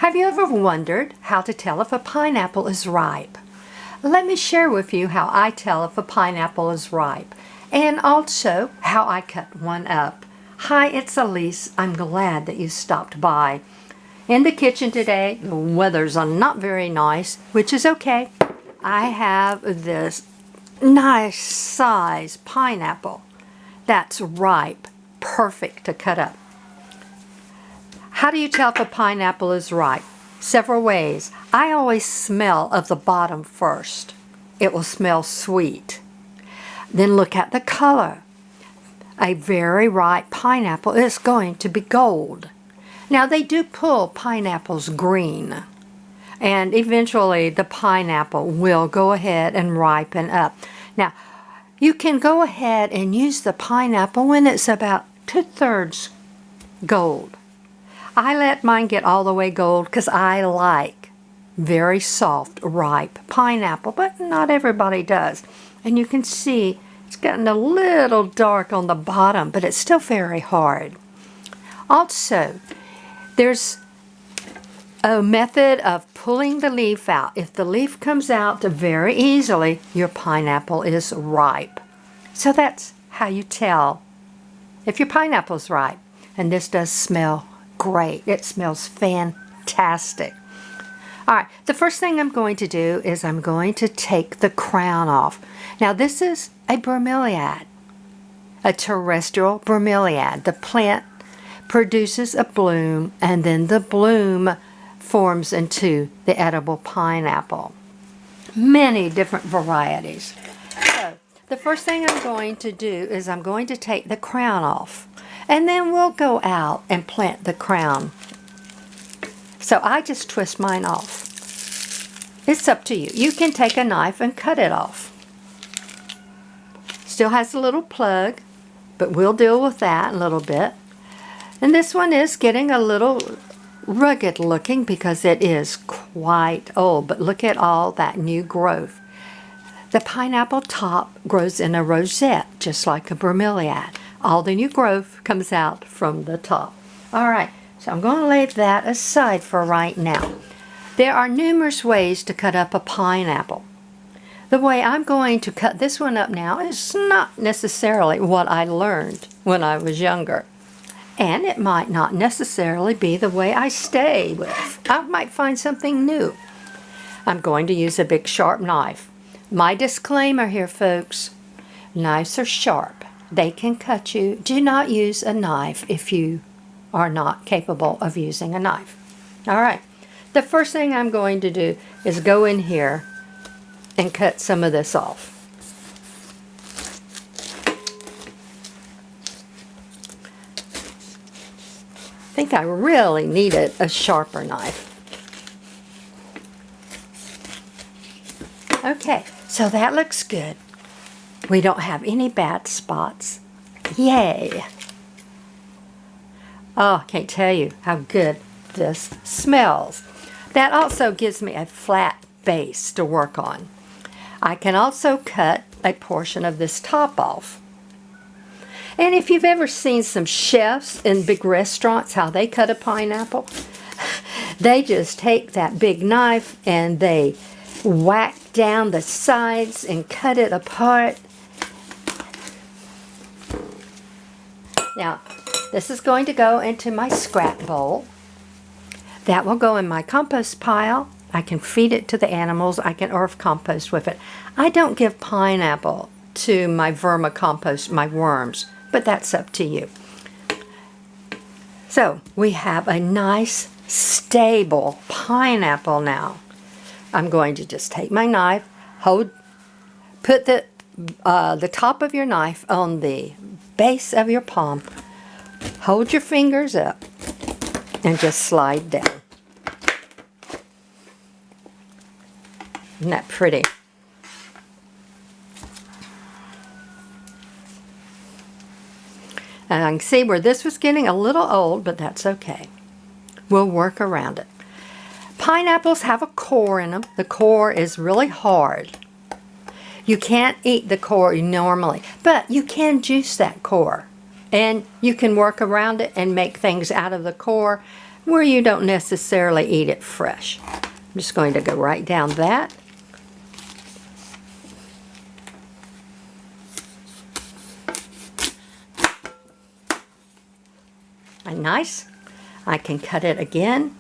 Have you ever wondered how to tell if a pineapple is ripe? Let me share with you how I tell if a pineapple is ripe, and also how I cut one up. Hi, it's Elise. I'm glad that you stopped by. In the kitchen today, the weather's not very nice, which is okay. I have this nice size pineapple that's ripe, perfect to cut up. How do you tell if a pineapple is ripe? Several ways. I always smell of the bottom first. It will smell sweet. Then look at the color. A very ripe pineapple is going to be gold. Now they do pull pineapples green, and eventually the pineapple will go ahead and ripen up. Now you can go ahead and use the pineapple when it's about 2/3 gold. I let mine get all the way gold because I like very soft, ripe pineapple, but not everybody does. And you can see it's gotten a little dark on the bottom, but it's still very hard. Also, there's a method of pulling the leaf out. If the leaf comes out very easily, your pineapple is ripe. So that's how you tell if your pineapple is ripe. And this does smell great. It smells fantastic. All right, the first thing I'm going to do is I'm going to take the crown off. Now this is a bromeliad, a terrestrial bromeliad. The plant produces a bloom, and then the bloom forms into the edible pineapple. Many different varieties. So the first thing I'm going to do is I'm going to take the crown off, and then we'll go out and plant the crown. So I just twist mine off. It's up to you. You can take a knife and cut it off. Still has a little plug, but we'll deal with that in a little bit. And this one is getting a little rugged looking because it is quite old, but look at all that new growth. The pineapple top grows in a rosette, just like a bromeliad. All the new growth comes out from the top. All right, so I'm going to lay that aside for right now. There are numerous ways to cut up a pineapple. The way I'm going to cut this one up now is not necessarily what I learned when I was younger. And it might not necessarily be the way I stay with. I might find something new. I'm going to use a big sharp knife. My disclaimer here, folks, knives are sharp. They can cut you. Do not use a knife if you are not capable of using a knife. All right. The first thing I'm going to do is go in here and cut some of this off. I think I really needed a sharper knife. Okay, so that looks good. We don't have any bad spots. Yay! Oh, I can't tell you how good this smells. That also gives me a flat base to work on. I can also cut a portion of this top off. And if you've ever seen some chefs in big restaurants, how they cut a pineapple, they just take that big knife and they whack down the sides and cut it apart. Now, this is going to go into my scrap bowl. That will go in my compost pile. I can feed it to the animals. I can earth compost with it. I don't give pineapple to my vermicompost, my worms, but that's up to you. So we have a nice, stable pineapple now. I'm going to just take my knife, put the top of your knife on the base of your palm, hold your fingers up, and just slide down. Isn't that pretty? And I can see where this was getting a little old, but that's okay. We'll work around it. Pineapples have a core in them. The core is really hard. You can't eat the core normally, but you can juice that core. And you can work around it and make things out of the core. where you don't necessarily eat it fresh. I'm just going to go right down that. And nice. I can cut it again.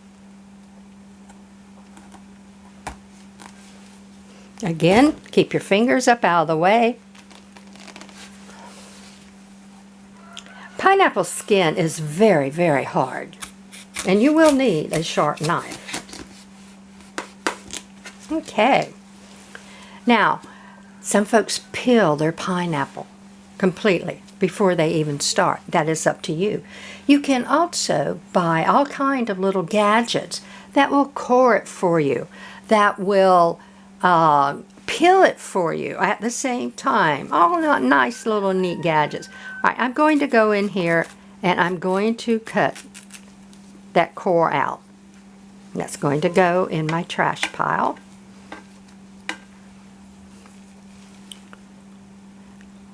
Again, keep your fingers up out of the way. Pineapple skin is very, very hard, and you will need a sharp knife. Okay. Now, some folks peel their pineapple completely before they even start. That is up to you. You can also buy all kinds of little gadgets that will core it for you, that will peel it for you at the same time. All nice little neat gadgets. All right, I'm going to go in here and I'm going to cut that core out. That's going to go in my trash pile.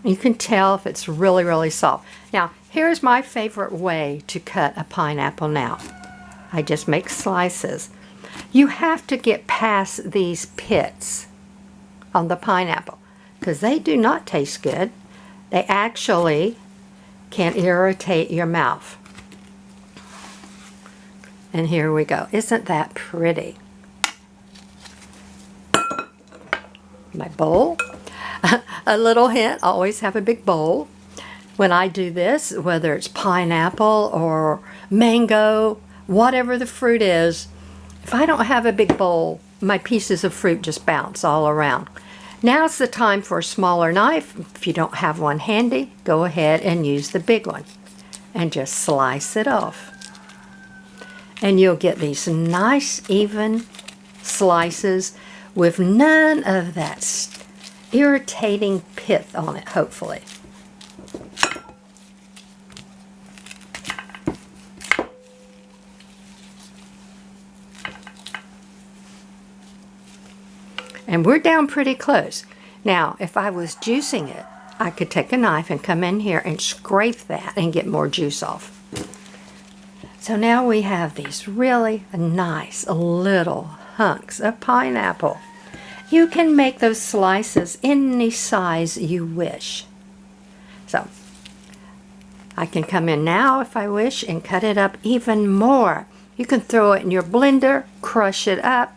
You can tell if it's really, really soft. Now, here's my favorite way to cut a pineapple now. I just make slices. You have to get past these pits on the pineapple because they do not taste good. They actually can irritate your mouth. And here we go. Isn't that pretty? My bowl. A little hint, always have a big bowl. When I do this, whether it's pineapple or mango, whatever the fruit is, if I don't have a big bowl, my pieces of fruit just bounce all around. Now's the time for a smaller knife. If you don't have one handy, go ahead and use the big one and just slice it off. And you'll get these nice even slices with none of that irritating pith on it, hopefully. And we're down pretty close. Now, if I was juicing it, I could take a knife and come in here and scrape that and get more juice off. So now we have these really nice little hunks of pineapple. You can make those slices any size you wish. So, I can come in now if I wish and cut it up even more. You can throw it in your blender, crush it up,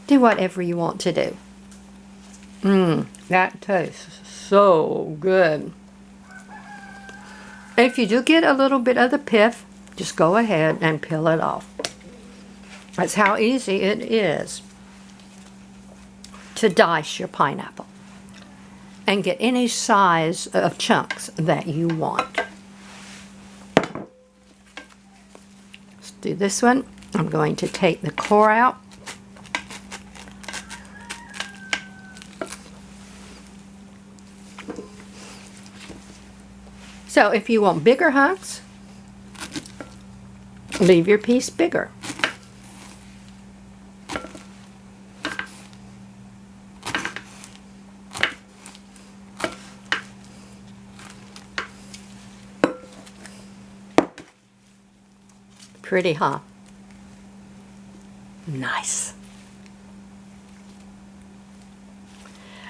do whatever you want to do. That tastes so good. If you do get a little bit of the pith, just go ahead and peel it off. That's how easy it is to dice your pineapple and get any size of chunks that you want. Let's do this one. I'm going to take the core out. So if you want bigger hunks, leave your piece bigger. Pretty, huh? Nice.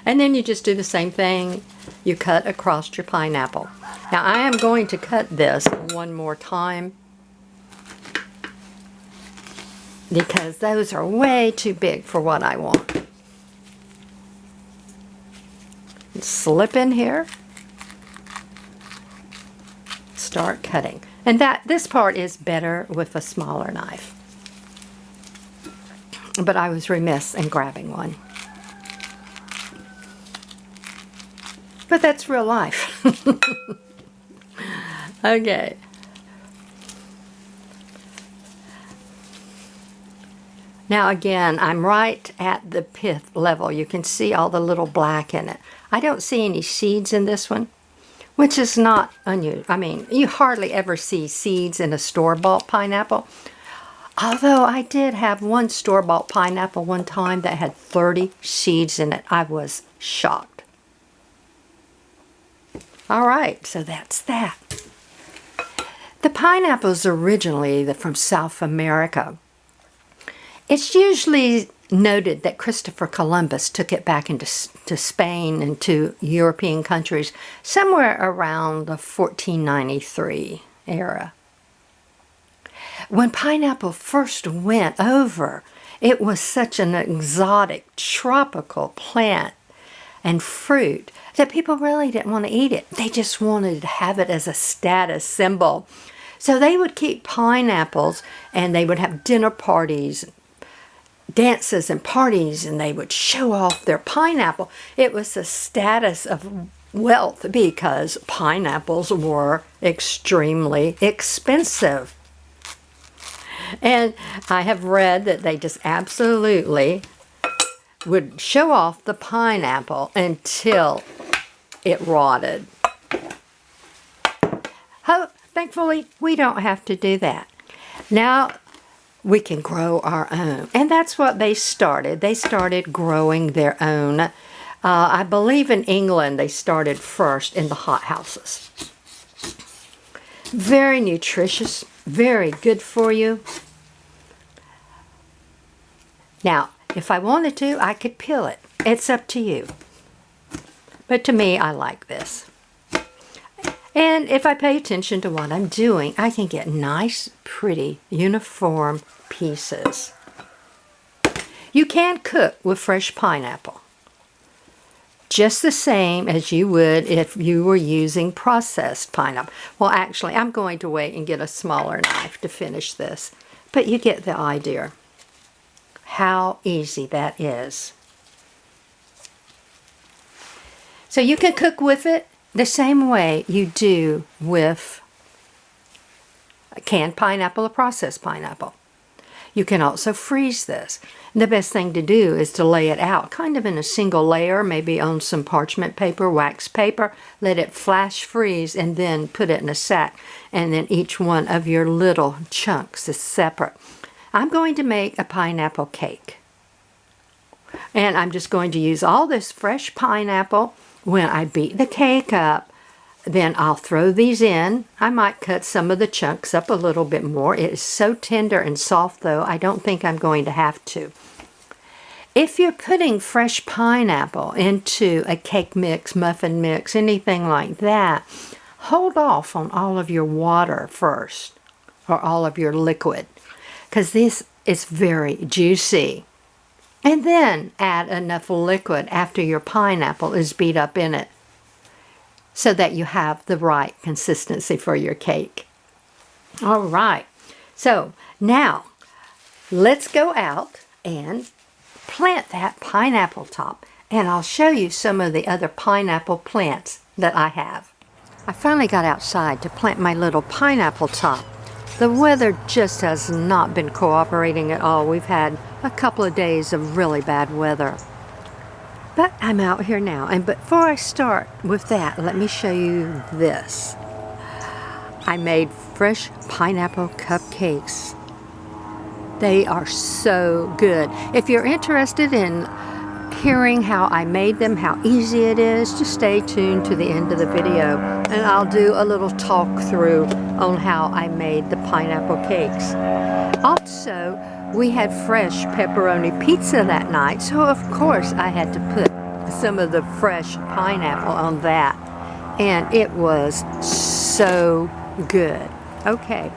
And then you just do the same thing. You cut across your pineapple. Now I am going to cut this one more time because those are way too big for what I want. Slip in here. Start cutting. And this part is better with a smaller knife. But I was remiss in grabbing one. But that's real life. Okay. Now again, I'm right at the pith level. You can see all the little black in it. I don't see any seeds in this one, which is not unusual. I mean, you hardly ever see seeds in a store-bought pineapple. Although I did have one store-bought pineapple one time that had 30 seeds in it. I was shocked. All right, so that's that. The pineapples originally from South America. It's usually noted that Christopher Columbus took it back into Spain and to European countries somewhere around the 1493 era. When pineapple first went over, it was such an exotic, tropical plant and fruit that people really didn't want to eat it. They just wanted to have it as a status symbol. So they would keep pineapples and they would have dinner parties, dances and parties, and they would show off their pineapple. It was a status of wealth because pineapples were extremely expensive. And I have read that they just absolutely would show off the pineapple until it rotted. Thankfully, we don't have to do that. Now we can grow our own. And that's what they started. They started growing their own. I believe in England they started first in the hothouses. Very nutritious, very good for you. Now, if I wanted to, I could peel it. It's up to you. But to me, I like this. And if I pay attention to what I'm doing, I can get nice, pretty, uniform pieces. You can cook with fresh pineapple, just the same as you would if you were using processed pineapple. Well, actually, I'm going to wait and get a smaller knife to finish this, but you get the idea. How easy that is. So you can cook with it the same way you do with canned pineapple or processed pineapple. You can also freeze this. And the best thing to do is to lay it out kind of in a single layer, maybe on some parchment paper, wax paper, let it flash freeze, and then put it in a sack. And then each one of your little chunks is separate. I'm going to make a pineapple cake. And I'm just going to use all this fresh pineapple. When I beat the cake up, then I'll throw these in. I might cut some of the chunks up a little bit more. It is so tender and soft, though, I don't think I'm going to have to. If you're putting fresh pineapple into a cake mix, muffin mix, anything like that, hold off on all of your water first, or all of your liquid, because this is very juicy. And then add enough liquid after your pineapple is beat up in it so that you have the right consistency for your cake. All right, so now let's go out and plant that pineapple top, and I'll show you some of the other pineapple plants that I have. I finally got outside to plant my little pineapple top. The weather just has not been cooperating at all. We've had a couple of days of really bad weather. But I'm out here now. And before I start with that, let me show you this. I made fresh pineapple cupcakes. They are so good. If you're interested in hearing how I made them, how easy it is, just stay tuned to the end of the video and I'll do a little talk through on how I made the pineapple cakes. Also, we had fresh pepperoni pizza that night, so of course I had to put some of the fresh pineapple on that, and it was so good. Okay,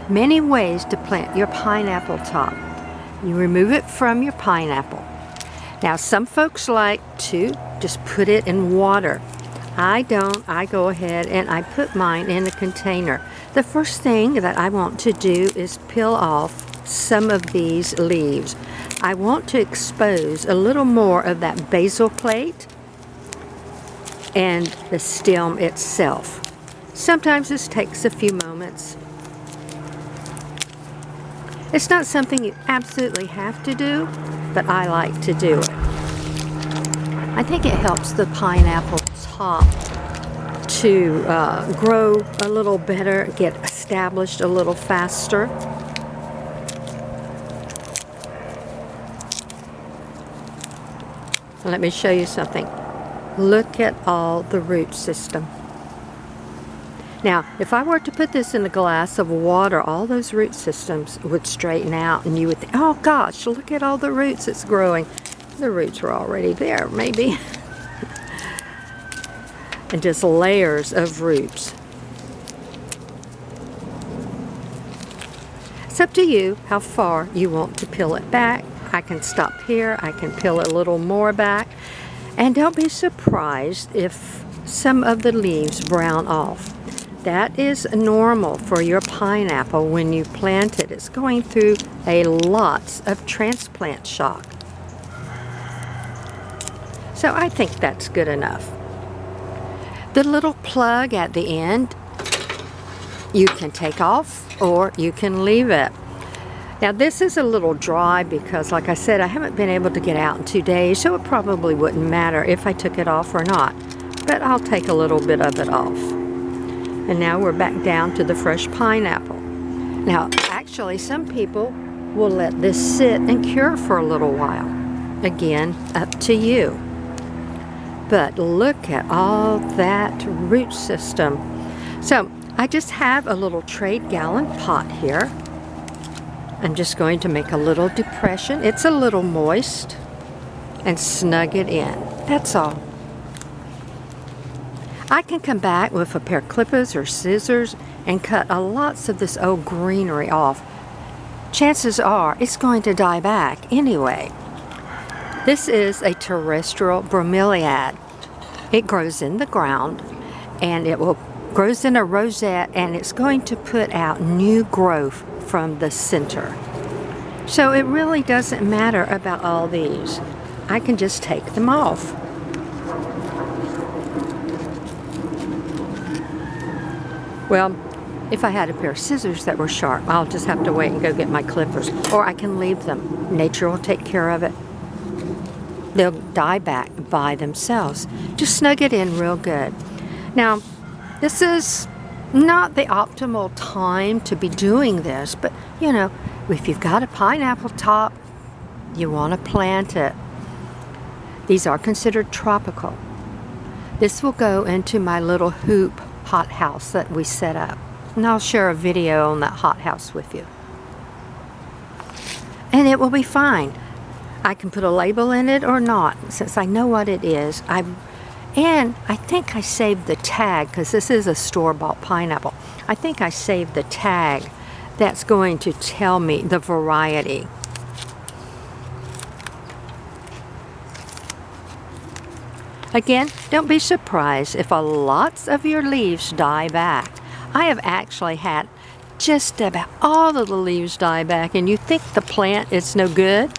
many ways to plant your pineapple top. You remove it from your pineapple. Now, some folks like to just put it in water. I don't. I go ahead and I put mine in a container. The first thing that I want to do is peel off some of these leaves. I want to expose a little more of that basal plate and the stem itself. Sometimes this takes a few moments. It's not something you absolutely have to do, but I like to do it. I think it helps the pineapple top to grow a little better, get established a little faster. Let me show you something. Look at all the root system. Now, if I were to put this in a glass of water, all those root systems would straighten out, and you would think, oh gosh, look at all the roots it's growing. The roots were already there, maybe. And just layers of roots. It's up to you how far you want to peel it back. I can stop here, I can peel a little more back. And don't be surprised if some of the leaves brown off. That is normal for your pineapple when you plant it. It's going through a lot of transplant shock. So I think that's good enough. The little plug at the end, you can take off or you can leave it. Now this is a little dry because, like I said, I haven't been able to get out in 2 days, so it probably wouldn't matter if I took it off or not. But I'll take a little bit of it off. And now we're back down to the fresh pineapple. Now, actually, some people will let this sit and cure for a little while. Again, up to you. But look at all that root system. So, I just have a little trade gallon pot here. I'm just going to make a little depression. It's a little moist. And snug it in. That's all. I can come back with a pair of clippers or scissors and cut lots of this old greenery off. Chances are it's going to die back anyway. This is a terrestrial bromeliad. It grows in the ground and it grows in a rosette, and it's going to put out new growth from the center. So it really doesn't matter about all these. I can just take them off. Well, if I had a pair of scissors that were sharp, I'll just have to wait and go get my clippers. Or I can leave them. Nature will take care of it. They'll die back by themselves. Just snug it in real good. Now, this is not the optimal time to be doing this, but you know, if you've got a pineapple top, you want to plant it. These are considered tropical. This will go into my little hoop hothouse that we set up. And I'll share a video on that hothouse with you. And it will be fine. I can put a label in it or not, since I know what it is. And I think I saved the tag, because this is a store-bought pineapple. I think I saved the tag that's going to tell me the variety. Again, don't be surprised if lots of your leaves die back. I have actually had just about all of the leaves die back, and you think the plant is no good.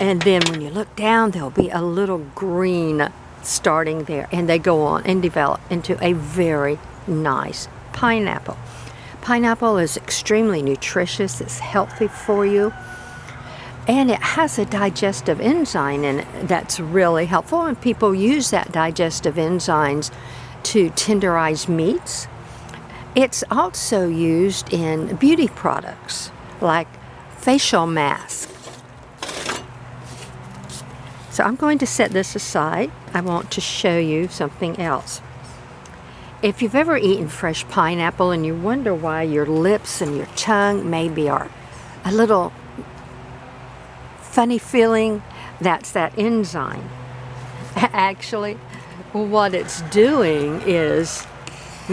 And then when you look down, there'll be a little green starting there, and they go on and develop into a very nice pineapple. Pineapple is extremely nutritious. It's healthy for you. And it has a digestive enzyme in it that's really helpful, and people use that digestive enzymes to tenderize meats. It's also used in beauty products like facial masks. So I'm going to set this aside. I want to show you something else. If you've ever eaten fresh pineapple and you wonder why your lips and your tongue maybe are a little funny feeling, that's that enzyme. Actually, what it's doing is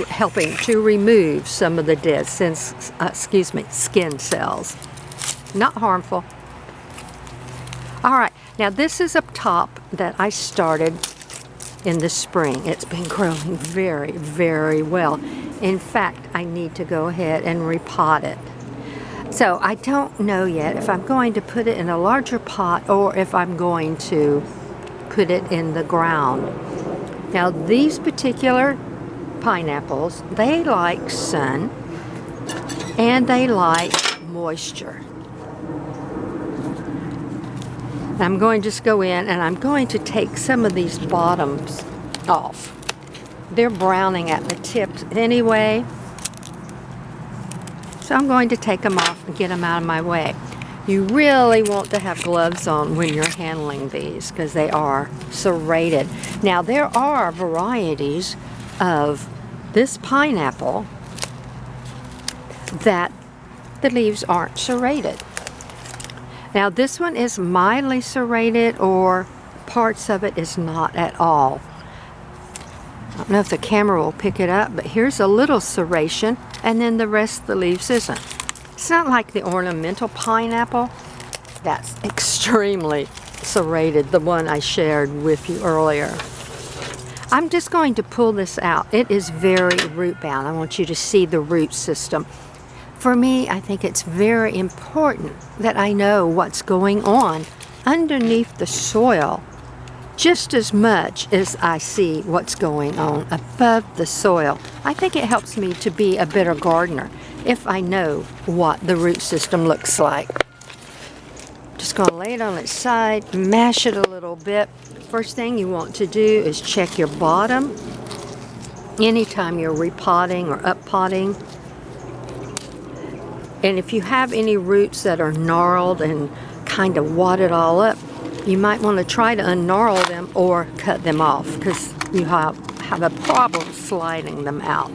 helping to remove some of the dead skin cells. Not harmful. All right, now this is a top that I started in the spring. It's been growing very, very well. In fact, I need to go ahead and repot it. So I don't know yet if I'm going to put it in a larger pot or if I'm going to put it in the ground. Now these particular pineapples, they like sun and they like moisture. I'm going to just go in and I'm going to take some of these bottoms off. They're browning at the tips anyway. So I'm going to take them off and get them out of my way. You really want to have gloves on when you're handling these because they are serrated. Now there are varieties of this pineapple that the leaves aren't serrated. Now this one is mildly serrated, or parts of it is not at all. I don't know if the camera will pick it up, but here's a little serration, and then the rest of the leaves isn't. It's not like the ornamental pineapple. That's extremely serrated, the one I shared with you earlier. I'm just going to pull this out. It is very root bound. I want you to see the root system. For me, I think it's very important that I know what's going on underneath the soil just as much as I see what's going on above the soil. I think it helps me to be a better gardener if I know what the root system looks like. Just going to lay it on its side, mash it a little bit. First thing you want to do is check your bottom anytime you're repotting or uppotting. And if you have any roots that are gnarled and kind of wadded all up, you might want to try to ungnarl them or cut them off, because you have a problem sliding them out.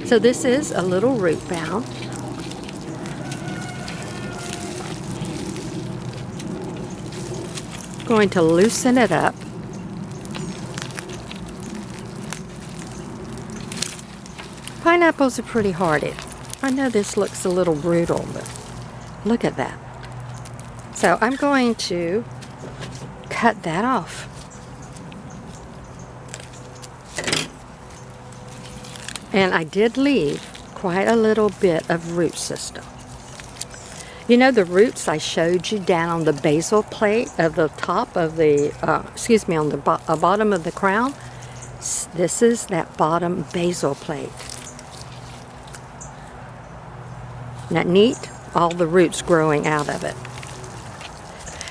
So this is a little root bound. Going to loosen it up. Pineapples are pretty hardy. I know this looks a little brutal, but look at that. So I'm going to cut that off. And I did leave quite a little bit of root system. You know the roots I showed you down on the basal plate of the top of the, on the bottom of the crown? This is that bottom basal plate. Isn't that neat? All the roots growing out of it.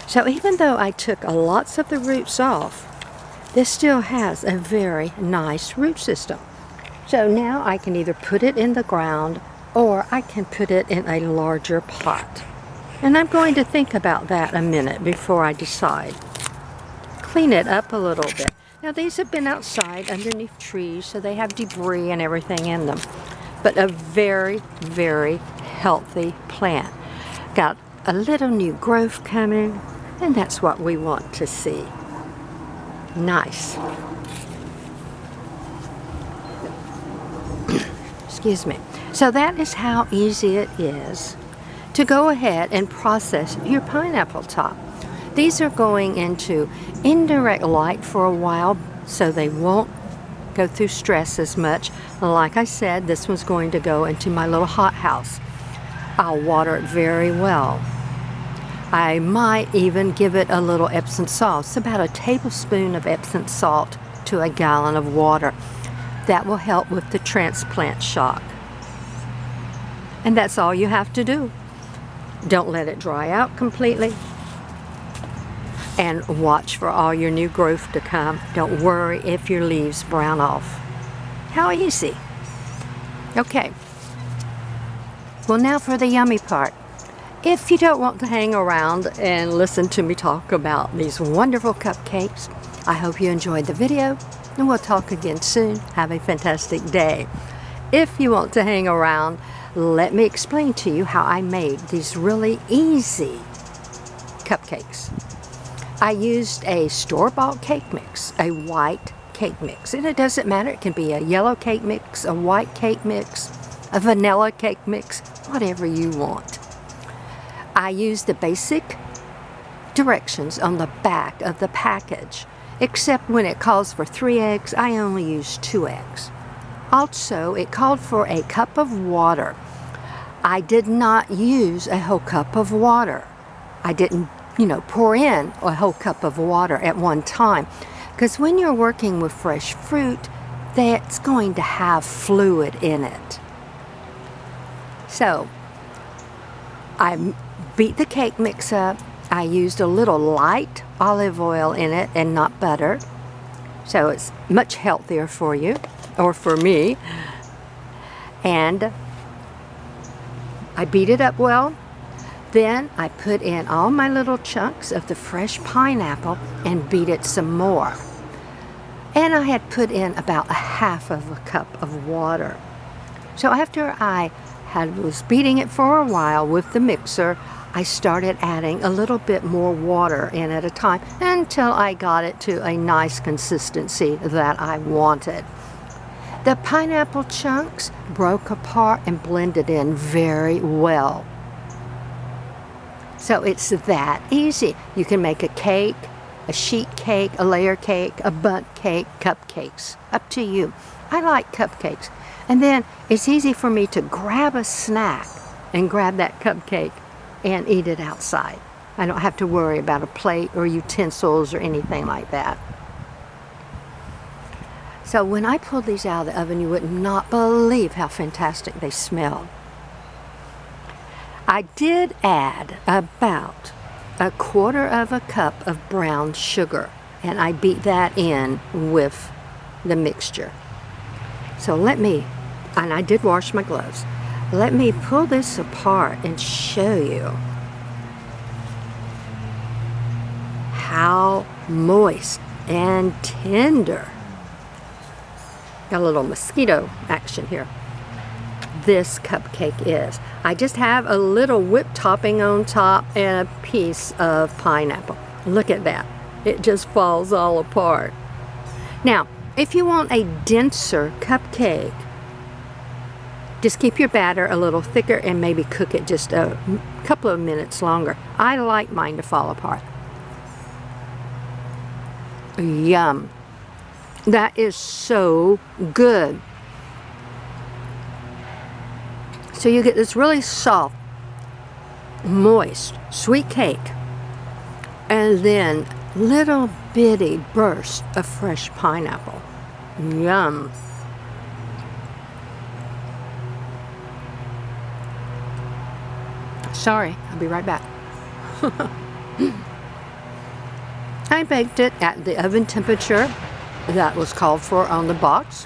So even though I took lots of the roots off, this still has a very nice root system. So now I can either put it in the ground or I can put it in a larger pot. And I'm going to think about that a minute before I decide. Clean it up a little bit. Now these have been outside underneath trees, so they have debris and everything in them. But a very, very healthy plant. Got a little new growth coming, and that's what we want to see. Nice. Excuse me. So that is how easy it is to go ahead and process your pineapple top. These are going into indirect light for a while, so they won't go through stress as much. Like I said, this one's going to go into my little hothouse. I'll water it very well. I might even give it a little Epsom salt. It's about a tablespoon of Epsom salt to a gallon of water. That will help with the transplant shock. And that's all you have to do. Don't let it dry out completely. And watch for all your new growth to come. Don't worry if your leaves brown off. How easy. Okay. Well, now for the yummy part. If you don't want to hang around and listen to me talk about these wonderful cupcakes, I hope you enjoyed the video, and we'll talk again soon. Have a fantastic day. If you want to hang around, let me explain to you how I made these really easy cupcakes. I used a store-bought cake mix, a white cake mix, and it doesn't matter. It can be a yellow cake mix, a white cake mix, a vanilla cake mix, whatever you want. I used the basic directions on the back of the package, except when it calls for 3 eggs, I only used 2 eggs. Also, it called for a cup of water. I did not use a whole cup of water. I didn't, pour in a whole cup of water at one time, because when you're working with fresh fruit, that's going to have fluid in it. So, I beat the cake mix up. I used a little light olive oil in it and not butter. So it's much healthier for you, or for me. And I beat it up well. Then I put in all my little chunks of the fresh pineapple and beat it some more. And I had put in about 1/2 of a cup of water. So after I was beating it for a while with the mixer, I started adding a little bit more water in at a time until I got it to a nice consistency that I wanted. The pineapple chunks broke apart and blended in very well. So it's that easy. You can make a cake, a sheet cake, a layer cake, a bundt cake, cupcakes. Up to you. I like cupcakes. And then it's easy for me to grab a snack and grab that cupcake and eat it outside. I don't have to worry about a plate or utensils or anything like that. So when I pulled these out of the oven, you would not believe how fantastic they smelled. I did add about 1/4 of a cup of brown sugar, and I beat that in with the mixture. So and I did wash my gloves. Let me pull this apart and show you how moist and tender. Got a little mosquito action here. This cupcake is. I just have a little whipped topping on top and a piece of pineapple. Look at that. It just falls all apart. Now, if you want a denser cupcake, just keep your batter a little thicker and maybe cook it just a couple of minutes longer. I like mine to fall apart. Yum. That is so good. So you get this really soft, moist, sweet cake, and then little bitty bursts of fresh pineapple. Yum. Sorry, I'll be right back. I baked it at the oven temperature that was called for on the box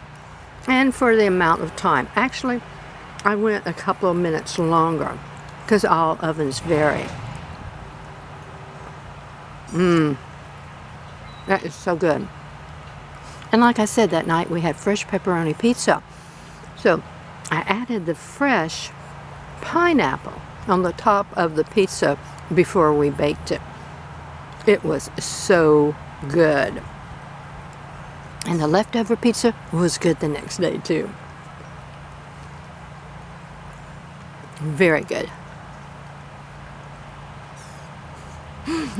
and for the amount of time. Actually, I went a couple of minutes longer because all ovens vary. That is so good. And like I said, that night we had fresh pepperoni pizza. So I added the fresh pineapple on the top of the pizza before we baked it. It was so good. And the leftover pizza was good the next day too. Very good.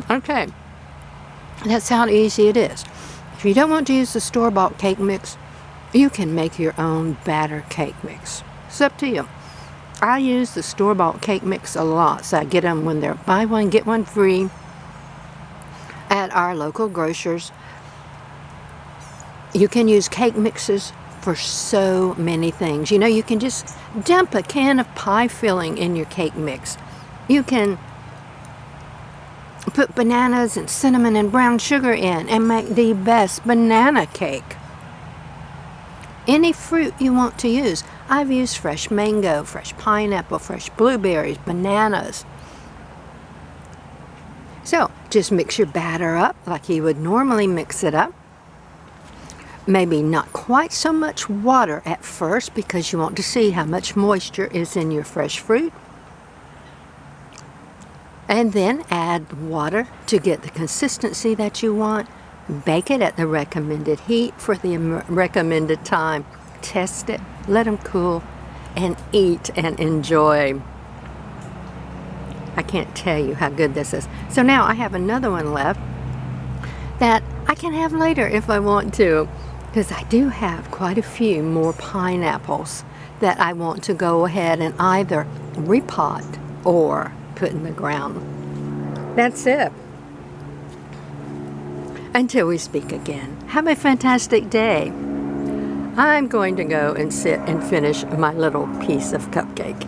Okay, that's how easy it is. If you don't want to use the store-bought cake mix, you can make your own batter cake mix. It's up to you. I use the store-bought cake mix a lot, so I get them when they're buy one, get one free at our local grocers. You can use cake mixes for so many things. You know, you can just dump a can of pie filling in your cake mix. You can put bananas and cinnamon and brown sugar in and make the best banana cake. Any fruit you want to use. I've used fresh mango, fresh pineapple, fresh blueberries, bananas. So just mix your batter up like you would normally mix it up. Maybe not quite so much water at first because you want to see how much moisture is in your fresh fruit. And then add water to get the consistency that you want. Bake it at the recommended heat for the recommended time. Test it, let them cool, and eat and enjoy. I can't tell you how good this is. So now I have another one left that I can have later if I want to, because I do have quite a few more pineapples that I want to go ahead and either repot or put in the ground. That's it. Until we speak again, have a fantastic day. I'm going to go and sit and finish my little piece of cupcake.